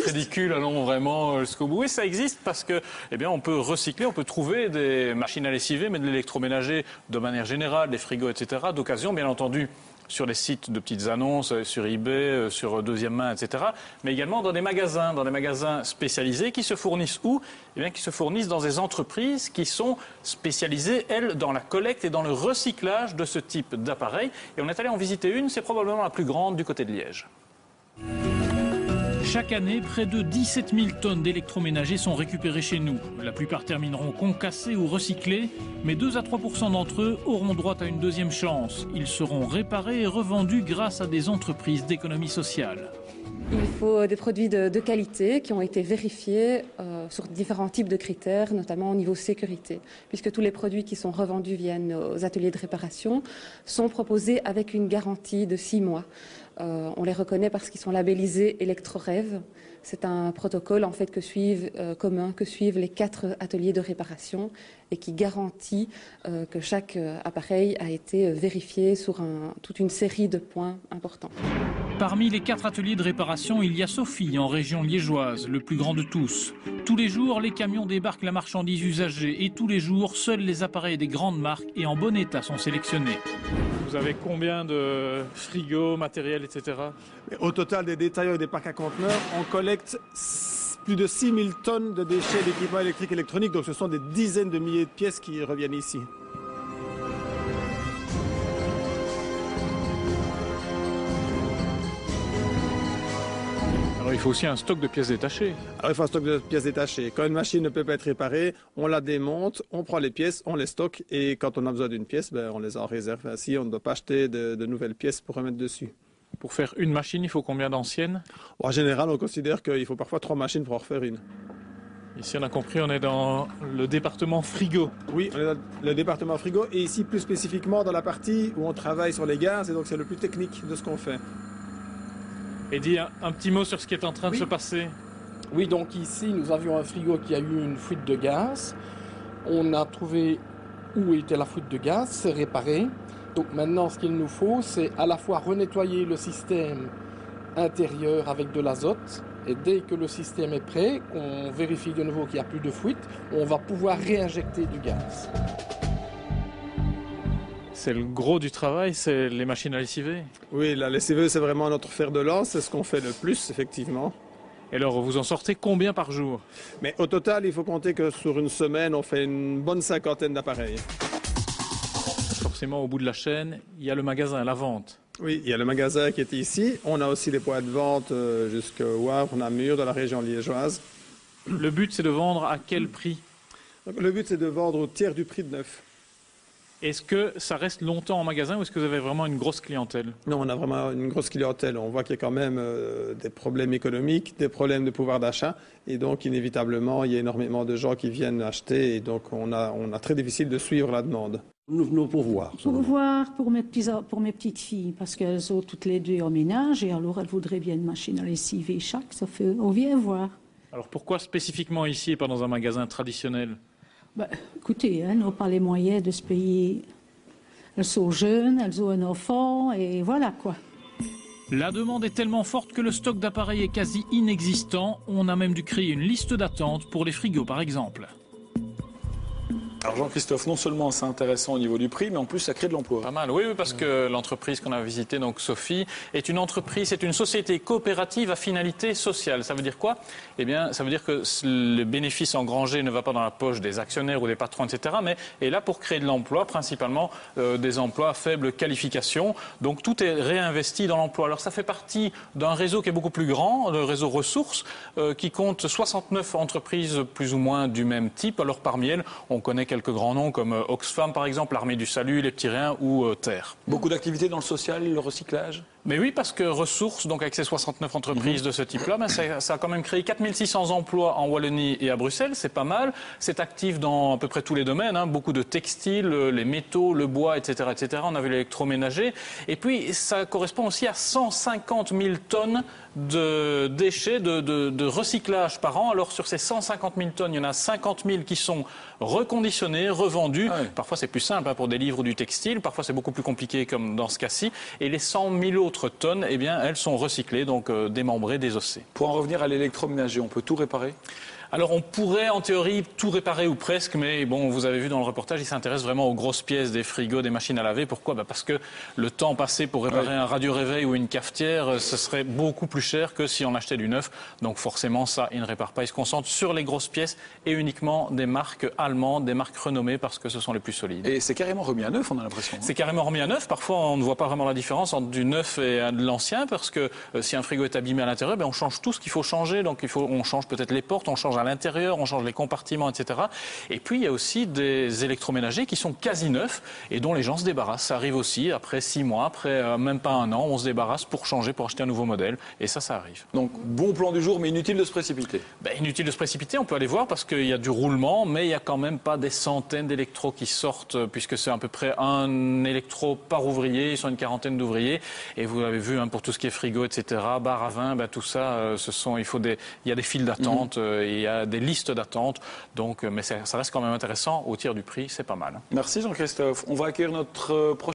Ridicule, allons vraiment jusqu'au bout. Oui, ça existe parce que, eh bien, on peut recycler, on peut trouver des machines à lessiver, mais de l'électroménager de manière générale, des frigos, etc. D'occasion, bien entendu, sur les sites de petites annonces, sur eBay, sur deuxième main, etc. Mais également dans des magasins spécialisés qui se fournissent où? Eh bien, qui se fournissent dans des entreprises qui sont spécialisées, elles, dans la collecte et dans le recyclage de ce type d'appareil. Et on est allé en visiter une, c'est probablement la plus grande du côté de Liège. Chaque année, près de 17 000 tonnes d'électroménagers sont récupérés chez nous. La plupart termineront concassés ou recyclés, mais 2 à 3 % d'entre eux auront droit à une deuxième chance. Ils seront réparés et revendus grâce à des entreprises d'économie sociale. Il faut des produits de qualité qui ont été vérifiés sur différents types de critères, notamment au niveau sécurité, puisque tous les produits qui sont revendus via nos ateliers de réparation sont proposés avec une garantie de 6 mois. On les reconnaît parce qu'ils sont labellisés ElectroREV. C'est un protocole en fait commun que suivent les 4 ateliers de réparation et qui garantit que chaque appareil a été vérifié sur toute une série de points importants. Parmi les 4 ateliers de réparation, il y a Sophie, en région liégeoise, le plus grand de tous. Tous les jours, les camions débarquent la marchandise usagée et tous les jours, seuls les appareils des grandes marques et en bon état sont sélectionnés. Vous avez combien de frigos, matériel, etc. Au total des détaillants et des parcs à conteneurs, on collecte plus de 6 000 tonnes de déchets d'équipements électriques et électroniques. Donc ce sont des dizaines de milliers de pièces qui reviennent ici. Alors il faut aussi un stock de pièces détachées. Alors il faut un stock de pièces détachées. Quand une machine ne peut pas être réparée, on la démonte, on prend les pièces, on les stocke et quand on a besoin d'une pièce, on les en réserve. Ainsi, on ne doit pas acheter de nouvelles pièces pour remettre dessus. Pour faire une machine, il faut combien d'anciennes? En général, on considère qu'il faut parfois 3 machines pour en refaire une. Ici, on a compris, on est dans le département frigo. Oui, on est dans le département frigo et ici plus spécifiquement dans la partie où on travaille sur les gaz et donc c'est le plus technique de ce qu'on fait. Et dis un petit mot sur ce qui est en train de se passer. Oui, donc ici, nous avions un frigo qui a eu une fuite de gaz. On a trouvé où était la fuite de gaz, c'est réparé. Donc maintenant, ce qu'il nous faut, c'est à la fois renettoyer le système intérieur avec de l'azote. Et dès que le système est prêt, qu'on vérifie de nouveau qu'il n'y a plus de fuite, on va pouvoir réinjecter du gaz. C'est le gros du travail, c'est les machines à lessiver. Oui, la lessiveuse, c'est vraiment notre fer de lance, c'est ce qu'on fait le plus, effectivement. Et alors, vous en sortez combien par jour? Mais au total, il faut compter que sur une semaine, on fait une bonne 50aine d'appareils. Forcément, au bout de la chaîne, il y a le magasin, la vente. Oui, il y a le magasin qui est ici. On a aussi les points de vente jusqu'au Havre, Namur, dans la région liégeoise. Le but, c'est de vendre à quel prix? Donc, le but, c'est de vendre au tiers du prix de neuf. Est-ce que ça reste longtemps en magasin ou est-ce que vous avez vraiment une grosse clientèle? Non, on a vraiment une grosse clientèle. On voit qu'il y a quand même des problèmes économiques, des problèmes de pouvoir d'achat. Et donc, inévitablement, il y a énormément de gens qui viennent acheter. Et donc, on a très difficile de suivre la demande. Nous venons pour voir. Pour voir pour mes petites filles, parce qu'elles ont toutes les deux en ménage. Et alors, elles voudraient bien une machine à lessiver chaque. Ça fait, on vient voir. Alors, pourquoi spécifiquement ici et pas dans un magasin traditionnel? Écoutez, elles n'ont pas les moyens de se payer. Elles sont jeunes, elles ont un enfant, et voilà quoi. La demande est tellement forte que le stock d'appareils est quasi inexistant. On a même dû créer une liste d'attente pour les frigos, par exemple. Alors Jean-Christophe, non seulement c'est intéressant au niveau du prix, mais en plus ça crée de l'emploi. Pas mal, oui, parce que l'entreprise qu'on a visitée, donc Sophie, est une entreprise, c'est une société coopérative à finalité sociale. Ça veut dire quoi? Eh bien, ça veut dire que le bénéfice engrangé ne va pas dans la poche des actionnaires ou des patrons, etc., mais est là pour créer de l'emploi, principalement des emplois à faible qualification. Donc tout est réinvesti dans l'emploi. Alors ça fait partie d'un réseau qui est beaucoup plus grand, le réseau Ressources, qui compte 69 entreprises plus ou moins du même type. Alors parmi elles, on connaît quelques grands noms comme Oxfam par exemple, l'Armée du Salut, les Petits Riens ou Terre. Beaucoup d'activités dans le social, le recyclage? Mais oui, parce que Ressources, donc avec ces 69 entreprises de ce type-là, ça a quand même créé 4600 emplois en Wallonie et à Bruxelles, c'est pas mal. C'est actif dans à peu près tous les domaines, beaucoup de textiles, les métaux, le bois, etc., etc. On a vu l'électroménager. Et puis, ça correspond aussi à 150 000 tonnes de déchets, de recyclage par an. Alors, sur ces 150 000 tonnes, il y en a 50 000 qui sont reconditionnés, revendus. Ah oui. Parfois, c'est plus simple pour des livres ou du textile. Parfois, c'est beaucoup plus compliqué, comme dans ce cas-ci. Et les 100 000 autres autres tonnes, eh bien, elles sont recyclées, donc démembrées, désossées. Pour en revenir à l'électroménager, on peut tout réparer ? Alors on pourrait en théorie tout réparer ou presque, mais bon, vous avez vu dans le reportage, il s'intéresse vraiment aux grosses pièces des frigos, des machines à laver. Pourquoi ? Parce que le temps passé pour réparer un radio-réveil ou une cafetière, ce serait beaucoup plus cher que si on achetait du neuf. Donc forcément, ça, il ne répare pas. Il se concentre sur les grosses pièces et uniquement des marques allemandes, des marques renommées parce que ce sont les plus solides. Et c'est carrément remis à neuf, on a l'impression. C'est carrément remis à neuf. Parfois, on ne voit pas vraiment la différence entre du neuf et de l'ancien parce que si un frigo est abîmé à l'intérieur, on change tout ce qu'il faut changer. Donc on change peut-être les portes, on change à l'intérieur, on change les compartiments, etc. Et puis, il y a aussi des électroménagers qui sont quasi neufs et dont les gens se débarrassent. Ça arrive aussi après 6 mois, après même pas un an, on se débarrasse pour changer, pour acheter un nouveau modèle. Et ça arrive. Donc, bon plan du jour, mais inutile de se précipiter. Inutile de se précipiter, on peut aller voir parce qu'il y a du roulement, mais il n'y a quand même pas des centaines d'électros qui sortent, puisque c'est à peu près un électro par ouvrier, ils sont une quarantaine d'ouvriers. Et vous l'avez vu, pour tout ce qui est frigo, etc., bar à vin, tout ça, il y a des files d'attente, il y a des listes d'attente. Donc, mais ça reste quand même intéressant. Au tiers du prix, c'est pas mal. Merci Jean-Christophe. On va accueillir notre prochain